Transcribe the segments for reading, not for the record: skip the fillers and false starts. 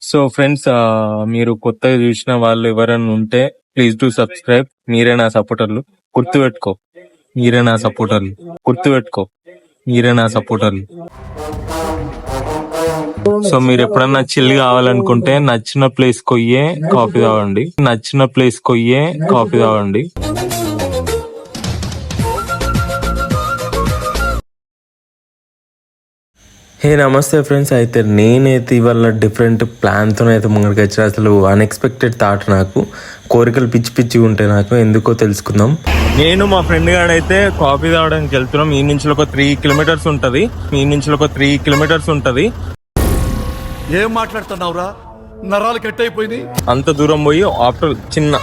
So friends, మీరు కొత్తగా చూసిన వాళ్ళు ఎవరైనా ఉంటే ప్లీజ్ డూ సబ్స్క్రైబ్. మీరే నా సపోర్టర్లు, గుర్తుపెట్టుకో. మీరే నా సపోర్టర్లు, గుర్తుపెట్టుకో. మీరే నా సపోర్టర్లు. సో మీరు ఎప్పుడన్నా చిల్ కావాలనుకుంటే నచ్చిన ప్లేస్ కొయ్యే కాఫీ తాగండి. నచ్చిన ప్లేస్ కొయ్యే కాఫీ తాగండి. హే నమస్తే ఫ్రెండ్స్. అయితే నేనైతే ఇవాళ డిఫరెంట్ ప్లాన్తో అయితే ముంగడికి వచ్చిన. అసలు అన్ఎక్స్పెక్టెడ్ థాట్, నాకు కోరికలు పిచ్చి పిచ్చి ఉంటాయి, నాకు ఎందుకో తెలుసుకుందాం. నేను మా ఫ్రెండ్ గాడైతే కాఫీ తాగడానికి వెళ్తున్నాం. ఈ నుంచి ఒక 3 కిలోమీటర్స్ ఉంటది. ఏం మాట్లాడుతున్నావురా? నరాలు కట్ అయిపోయింది. అంత దూరం పోయి ఆఫ్టర్ చిన్న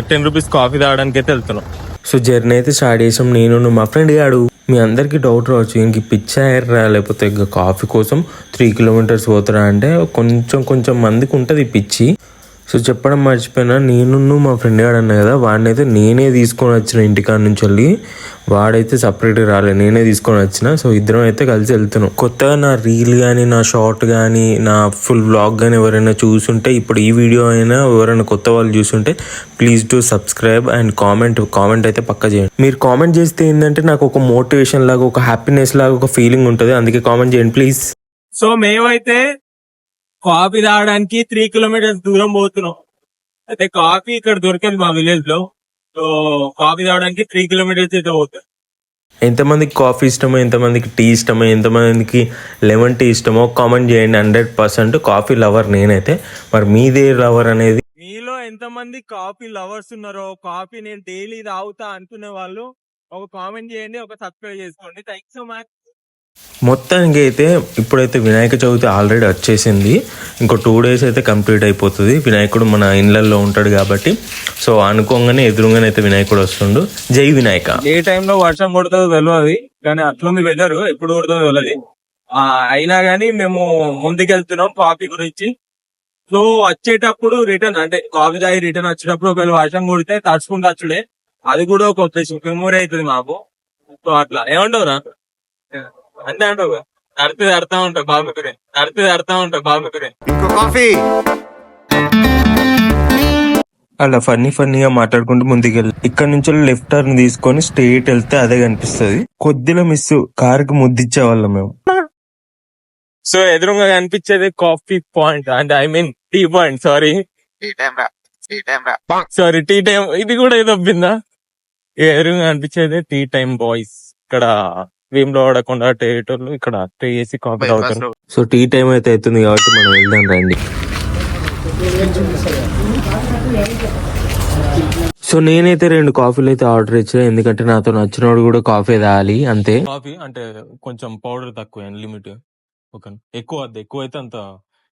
10 రూపీస్ కాఫీ తాగడానికి అయితే వెళ్తున్నాం. సో జర్నీ అయితే స్టార్ట్ చేసాం, నేను మా ఫ్రెండ్ గాడు. మీ అందరికీ డౌట్ రావచ్చు, ఇంక పిచ్చా ఎర్రా లేకపోతే ఇంకా కాఫీ కోసం 3 కిలోమీటర్స్ పోతారా అంటే కొంచెం మందికి ఉంటుంది పిచ్చి. సో చెప్పడం మర్చిపోయినా, నేను మా ఫ్రెండ్ గాడు అన్నా కదా, వాడినైతే నేనే తీసుకొని వచ్చిన ఇంటికాడ నుంచి వెళ్ళి. వాడైతే సపరేట్గా రాలేదు, నేనే తీసుకొని వచ్చిన. సో ఇద్దరం అయితే కలిసి వెళ్తున్నాం. కొత్తగా నా రీల్ కానీ, నా షార్ట్ కానీ, నా ఫుల్ వ్లాగ్ కానీ ఎవరైనా చూసుంటే, ఇప్పుడు ఈ వీడియో అయినా ఎవరైనా కొత్త వాళ్ళు చూసుంటే please do subscribe and comment అయితే పక్కా చేయండి. మీరు కామెంట్ చేస్తే ఏంటంటే నాకు ఒక మోటివేషన్ లాగా, ఒక హ్యాపీనెస్ లాగా ఒక ఫీలింగ్ ఉంటుంది. అందుకే కామెంట్ చేయండి ప్లీజ్. సో మేమైతే కాఫీ తాగడానికి 3 కిలోమీటర్స్ దూరం పోతున్నాం. అయితే కాఫీ ఇక్కడ దొరికేది మా విలేజ్ లో. సో కాఫీ తాగడానికి 3 కిలోమీటర్స్ అయితే పోతాం. ఎంతమందికి కాఫీ ఇష్టమో, ఎంతమందికి టీ ఇష్టమో, ఎంతమందికి లెమన్ టీ ఇష్టమో కామెంట్ చేయండి. 100% కాఫీ లవర్ నేనైతే. మరి మీదే లవర్ అనేది, మీలో ఎంతమంది కాఫీ లవర్స్ ఉన్నారో, కాఫీ నేను డైలీ తాగుతా అనుకునే వాళ్ళు ఒక కామెంట్ చేయండి, ఒక సబ్స్క్రైబ్ చేసుకోండి. Thanks so much. మొత్తానికి అయితే ఇప్పుడైతే వినాయక చవితి ఆల్రెడీ వచ్చేసింది. ఇంకో 2 days అయితే కంప్లీట్ అయిపోతుంది. వినాయకుడు మన ఇళ్ళల్లో ఉంటాడు కాబట్టి, సో అనుకోగానే ఎదురుగానే అయితే వినాయకుడు వస్తుండు. జై వినాయక. ఏ టైంలో వర్షం కొడుతుందో తెలియదు, కానీ అట్లుంది వెదర్, ఎప్పుడు కొడుతుందో తెలియదు. అయినా కానీ మేము ముందుకెళ్తున్నాం కాఫీ గురించి. సో వచ్చేటప్పుడు రిటర్న్, అంటే కాఫీ తాగి రిటర్న్ వచ్చేటప్పుడు ఒకవేళ వర్షం కొడితే తడుచుకుంటూ వచ్చుడే, అది కూడా ఒక మెమొరీ అవుతుంది మాకు. సో అట్లా ఏమంటావురా? అంతే అంటావు. అడతా ఉంటావు బాబుకురే. ఇంకో కాఫీ. అలా ఫన్నీగా మాట్లాడుకుంటూ ముందుకెళ్ళి ఇక్కడ నుంచి లెఫ్ట్ టర్న్ తీసుకొని స్ట్రైట్ వెళ్తే అదే కనిపిస్తుంది. కొద్దిగా మిస్, కారుకి ముద్దిచ్చే వాళ్ళం మేము. సో ఎదురుగా కనిపించేది కాఫీ పాయింట్, అంటే I mean tea point. Sorry tea time. ఇది కూడా ఏదో ఒప్పిందా? ఎదురుగా కనిపించేది టీ టైం బాయ్స్. ఇక్కడ వేములవాడ టేటోళ్ళు ఇక్కడ స్టే చేసి కాఫీ తాగుతారు. సో టీ టైం అయితే అవుతుంది కాబట్టి మనం వెళ్దాం రండి. సో నేనైతే 2 కాఫీలు అయితే ఆర్డర్ ఇచ్చా, ఎందుకంటే నాతో నచ్చినోడు కూడా కాఫీ తాగాలి అంతే. కాఫీ అంటే కొంచెం పౌడర్ తక్కువ, లిమిట్. ఎక్కువ అయితే అంత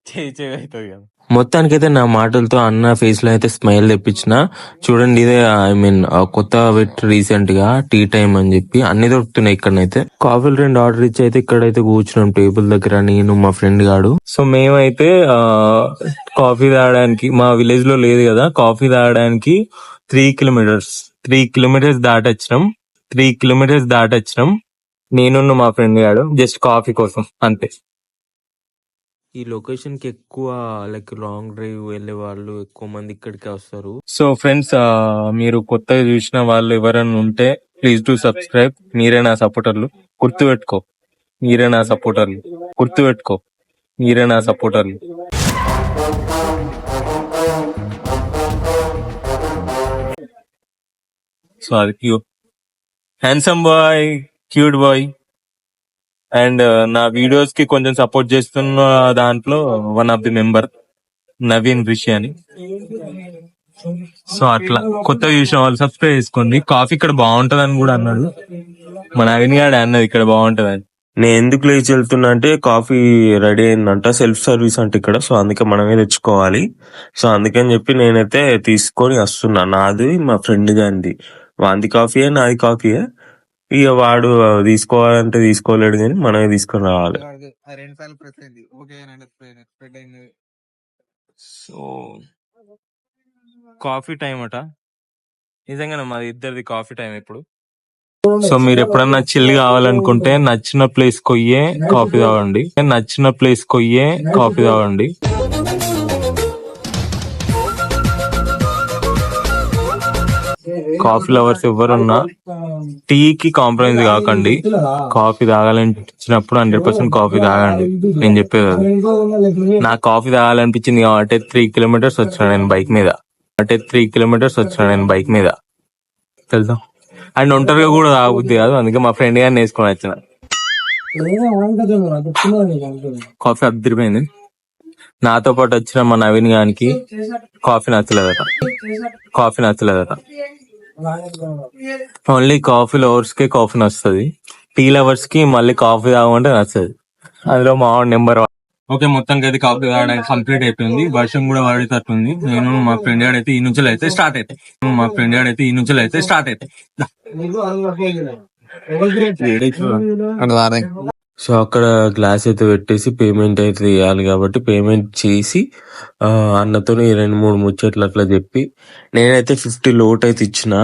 అవుతుంది కదా. మొత్తానికైతే నా మాటలతో అన్న ఫేస్ లో అయితే స్మైల్ తెప్పించిన. చూడండి, ఇదే ఐ మీన్ కొత్త రీసెంట్ గా టీ టైం అని చెప్పి అన్ని దొరుకుతున్నాయి ఇక్కడనైతే. కాఫీలు 2 ఆర్డర్ ఇచ్చి అయితే ఇక్కడైతే కూర్చున్నాం టేబుల్ దగ్గర, నేను మా ఫ్రెండ్ గాడు. సో మేమైతే కాఫీ తాగడానికి, మా విలేజ్ లో లేదు కదా, కాఫీ తాగడానికి 3 కిలోమీటర్స్ దాటొచ్చినాం. నేను మా ఫ్రెండ్ గాడు జస్ట్ కాఫీ కోసం అంతే. ఈ లొకేషన్ కి ఎక్కువ లాంగ్ డ్రైవ్ వెళ్లే వాళ్ళు ఎక్కువ మంది ఇక్కడికే వస్తారు. సో ఫ్రెండ్స్, మీరు కొత్తగా చూసిన వాళ్ళు ఎవరైనా ఉంటే ప్లీజ్ డూ సబ్స్క్రైబ్. మీరే నా సపోర్టర్లు, గుర్తుపెట్టుకో. మీరే నా సపోర్టర్లు. సో అది handsome boy, cute boy. And నా వీడియోస్ కి కొంచెం సపోర్ట్ చేస్తున్న దాంట్లో one of the member Naveen Rishi అని. సో అట్లా కొత్త చూసిన వాళ్ళు సబ్స్క్రైబ్ చేసుకోండి. కాఫీ ఇక్కడ బాగుంటది అని కూడా అన్నాడు మన నవీన్ గాడు, అన్నది ఇక్కడ బాగుంటది అని. నేను ఎందుకు లేచి వెళ్తున్నా అంటే, కాఫీ రెడీ అయిందంట, సెల్ఫ్ సర్వీస్ అంటే ఇక్కడ. సో అందుకే మనమే తెచ్చుకోవాలి. సో అందుకని చెప్పి నేనైతే తీసుకొని వస్తున్నా. నాది మా ఫ్రెండ్ గాంది, వాంది కాఫీయే నాది కాఫీయే. ఇక వాడు తీసుకోవాలంటే తీసుకోలేడు, కానీ మనమే తీసుకొని రావాలి. సో కాఫీ టైం అట, నిజంగానే మాది ఇద్దరిది కాఫీ టైం ఇప్పుడు. సో మీరు ఎప్పుడన్నా చిల్ కావాలనుకుంటే నచ్చిన ప్లేస్ కొయ్యే కాఫీ తాగండి, నచ్చిన ప్లేస్ కొయ్యే కాఫీ తాగండి. కాఫీ లవర్స్ ఎవరున్నా టీకి కాంప్రమైజ్ కాకండి. కాఫీ తాగాలనిపించినప్పుడు 100% కాఫీ తాగండి. నేను చెప్పేది అది. నాకు కాఫీ తాగాలనిపించింది కాబట్టి 3 కిలోమీటర్స్ వచ్చిన నేను బైక్ మీద తెలుసా. అండ్ ఒంటరిగా కూడా తాగబుద్ది కాదు, అందుకే మా ఫ్రెండ్ గారిని వేసుకొని వచ్చిన. కాఫీ అద్దరిపోయింది. నాతో పాటు వచ్చిన మా నవీన్ గానికి కాఫీ నచ్చలేదట. ఓన్లీ కాఫీ లవర్స్ కి కాఫీ నచ్చుతుంది, టీ లవర్స్ కి మళ్ళీ కాఫీ తాగమంటే నచ్చదు. అందులో మా నెంబర్ 1. ఓకే, మొత్తానికి అయితే కాఫీ తాగడానికి కంప్లీట్ అయిపోయింది. వర్షం కూడా పడేటట్టుంది. నేను మా ఫ్రెండ్ గారు అయితే ఈ నుంచి అయితే స్టార్ట్ అవుతాయి. సో అక్కడ గ్లాస్ అయితే పెట్టేసి పేమెంట్ అయితే చేయాలి కాబట్టి పేమెంట్ చేసి అన్నతో 2-3 ముచ్చట్లు అట్లా చెప్పి నేనైతే 50 లోట్ అయితే ఇచ్చిన.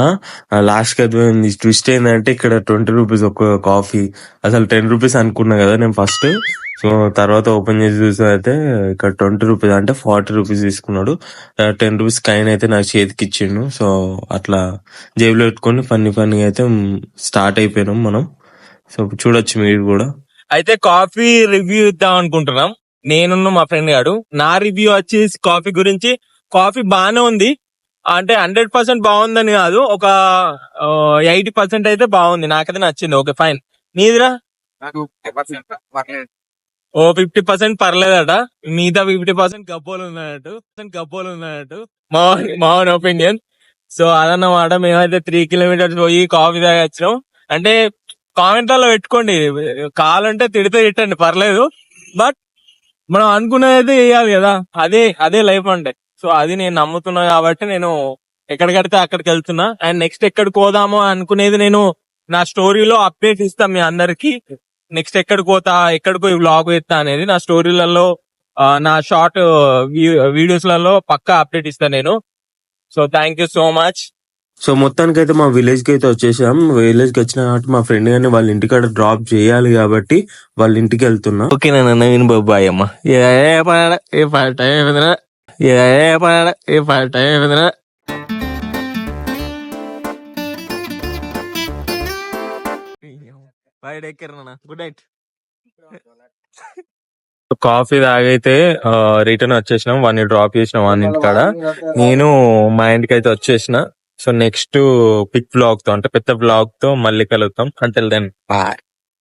లాస్ట్ కి అది ట్విస్ట్ ఏంటంటే ఇక్కడ 20 రూపీస్ ఒక కాఫీ, అసలు 10 రూపీస్ అనుకున్నా కదా నేను ఫస్ట్. సో తర్వాత ఓపెన్ చేసి చూసా అయితే ఇక్కడ 20 రూపీస్ అంటే 40 రూపీస్ తీసుకున్నాడు. 10 రూపీస్ కైన్ అయితే నాకు చేతికి ఇచ్చిండు. సో అట్లా జేబులో పెట్టుకొని ఫన్నీ అయితే స్టార్ట్ అయిపోయినాం మనం. సో చూడొచ్చు మీరు కూడా. అయితే కాఫీ రివ్యూ ఇద్దాం అనుకుంటున్నాం నేను మా ఫ్రెండ్ గారు. నా రివ్యూ వచ్చేసి కాఫీ గురించి, కాఫీ బానే ఉంది అంటే 100% బాగుందని కాదు, ఒక 80% అయితే బాగుంది. నాకైతే నచ్చింది. Okay fine. నీదిరా? ఓ 50% పర్లేదట, మిగతా 50% గబ్బోలు ఉన్నట్టు మా ఒపీనియన్. సో అదన్నమాట. మేమైతే 3 కిలోమీటర్స్ పోయి కాఫీ తాగొచ్చినాం. అంటే కామెంట్లలో పెట్టుకోండి, కావాలంటే తిడితే తిట్టండి పర్లేదు, బట్ మనం అనుకున్నది వేయాలి కదా, అదే లైఫ్ అంటే. సో అది నేను నమ్ముతున్నా కాబట్టి నేను ఎక్కడికడితే అక్కడికి వెళ్తున్నా. అండ్ నెక్స్ట్ ఎక్కడికి పోదామో అనుకునేది నేను నా స్టోరీలో అప్డేట్ ఇస్తాను మీ అందరికి. నెక్స్ట్ ఎక్కడికో ఈ వ్లాగ్ ఇస్తా అనేది నా స్టోరీలలో, నా షార్ట్ వీడియోస్ లలో పక్కా అప్డేట్ ఇస్తాను నేను. So thank you so much. So మొత్తానికి అయితే మా విలేజ్ కి అయితే వచ్చేసాం. విలేజ్ కి వచ్చిన కాబట్టి మా ఫ్రెండ్ గారిని వాళ్ళ ఇంటికాడ డ్రాప్ చేయాలి కాబట్టి వాళ్ళ ఇంటికి వెళ్తున్నా. ఓకే నేను నవీన్ బాబాయ్ అమ్మ గుడ్ నైట్. కాఫీ తాగైతే రిటర్న్ వచ్చేసినాం. వాడిని డ్రాప్ చేసినాం వాని ఇంటికాడ. నేను మా ఇంటికి అయితే వచ్చేసిన. సో నెక్స్ట్ పిక్ బ్లాగ్ తో అంటే పెద్ద బ్లాగ్ తో మళ్ళీ కలుగుతాం. Until then bye.